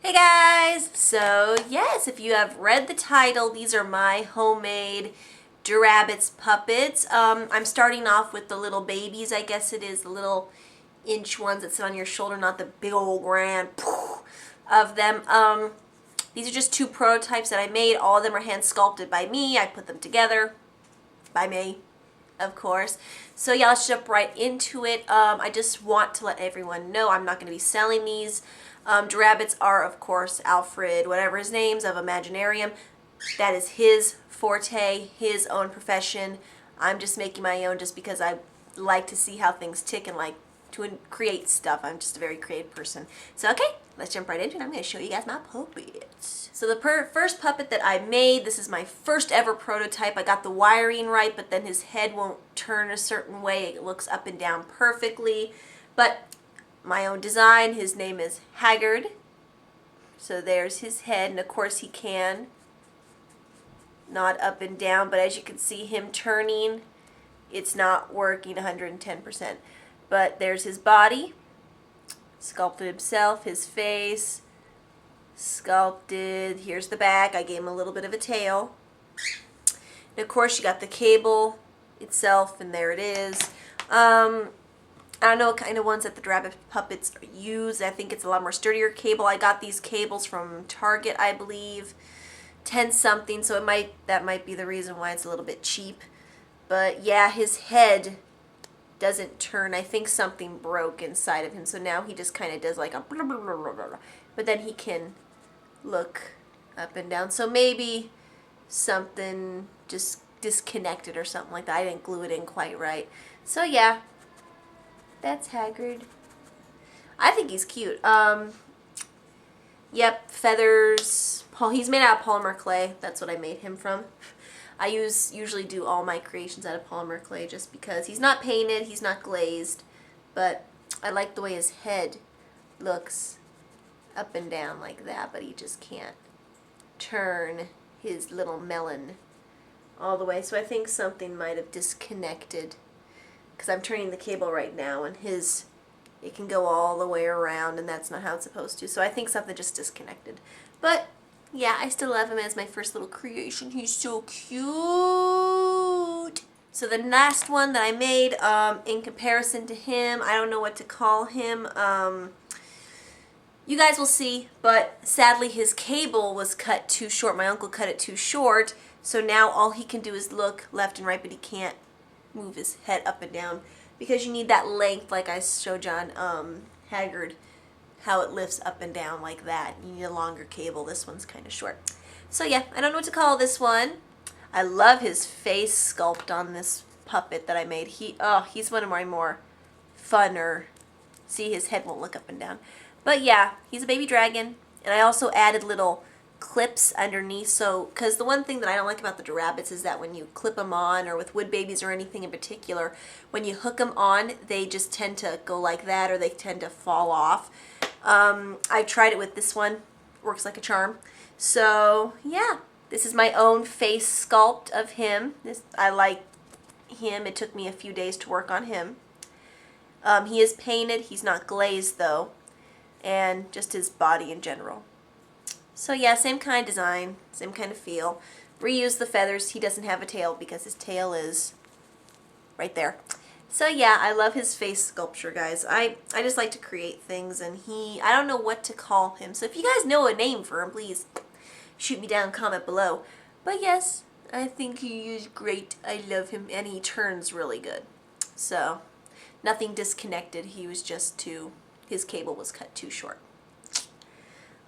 Hey guys! So yes, if you have read the title, these are my homemade Drabbit's puppets. I'm starting off with the little babies, I guess it is, the little inch ones that sit on your shoulder, not the big old grand of them. These are just two prototypes that I made. All of them are hand sculpted by me. I put them together by me, of course. So yeah, let's jump right into it. I just want to let everyone know I'm not going to be selling these. Drabbits are, of course, Alfred, whatever his name's, of Imaginarium. That is his forte, his own profession. I'm just making my own just because I like to see how things tick and like to create stuff. I'm just a very creative person. So okay, let's jump right into it. I'm going to show you guys my puppets. So the first puppet that I made, this is my first ever prototype. I got the wiring right, but then his head won't turn a certain way. It looks up and down perfectly. But my own design, his name is Haggard. So there's his head, and of course he can nod up and down, but as you can see him turning, it's not working 110%. But there's his body, sculpted himself, his face, sculpted. Here's the back. I gave him a little bit of a tail. And of course you got the cable itself, and there it is. I don't know what kind of ones that the Drabbit puppets use. I think it's a lot more sturdier cable. I got these cables from Target, I believe. 10 something, so that might be the reason why it's a little bit cheap. But yeah, his head doesn't turn. I think something broke inside of him, so now he just kind of does like a blah, blah, blah, blah, blah. But then he can look up and down. So maybe something just disconnected or something like that. I didn't glue it in quite right. So yeah, that's Haggard. I think he's cute. Yep, feathers. He's made out of polymer clay. That's what I made him from. I usually do all my creations out of polymer clay just because he's not painted, he's not glazed, but I like the way his head looks up and down like that, but he just can't turn his little melon all the way. So I think something might have disconnected because I'm turning the cable right now, and it can go all the way around, and that's not how it's supposed to. So I think something just disconnected. But yeah, I still love him as my first little creation. He's so cute. So the last one that I made, in comparison to him, I don't know what to call him. You guys will see, but sadly his cable was cut too short. My uncle cut it too short, so now all he can do is look left and right, but he can't move his head up and down because you need that length, like I showed John Haggard, how it lifts up and down like that. You need a longer cable. This one's kind of short. So yeah, I don't know what to call this one. I love his face sculpt on this puppet that I made. He's one of my more funner. See, his head won't look up and down. But yeah, he's a baby dragon, and I also added little clips underneath, so because the one thing that I don't like about the Drabbits is that when you clip them on, or with wood babies or anything in particular, when you hook them on, they just tend to go like that, or they tend to fall off. I tried it with this one. Works like a charm. So yeah, this is my own face sculpt of him. I like him. It took me a few days to work on him. He is painted. He's not glazed though, and just his body in general. So yeah, same kind of design, same kind of feel. Reuse the feathers. He doesn't have a tail because his tail is right there. So yeah, I love his face sculpture, guys. I just like to create things, and I don't know what to call him. So if you guys know a name for him, please shoot me down, comment below. But yes, I think he is great. I love him, and he turns really good. So nothing disconnected. He was just his cable was cut too short.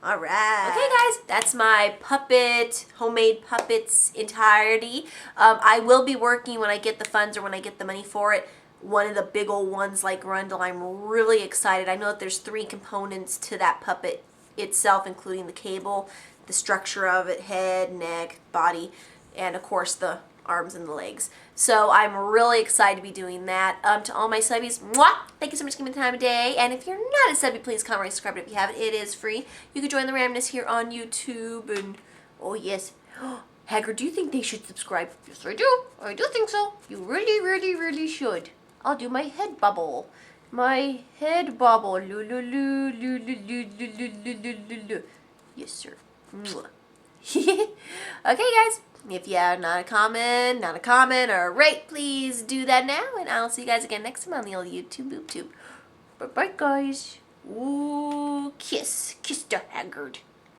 Alright. Okay guys, that's my homemade puppets entirety. I will be working when I get the funds or when I get the money for it. One of the big old ones like Grundle. I'm really excited. I know that there's 3 components to that puppet itself, including the cable, the structure of it, head, neck, body, and of course the arms and the legs. So I'm really excited to be doing that. To all my subbies, mwah, thank you so much for giving me the time of day. And if you're not a subby, please comment and subscribe if you haven't. It is free. You can join the randomness here on YouTube. And oh yes, Haggard, do you think they should subscribe? Yes, I do. I do think so. You really, really, really should. I'll do my head bubble. My head bubble. Loo, loo, loo, loo, loo, loo, loo, loo, loo, loo. Yes, sir. Mwah. Okay, guys. If you have not a comment, or a rate, please do that now. And I'll see you guys again next time on the old YouTube boob tube. Bye-bye, guys. Ooh, kiss. Kiss the Haggard.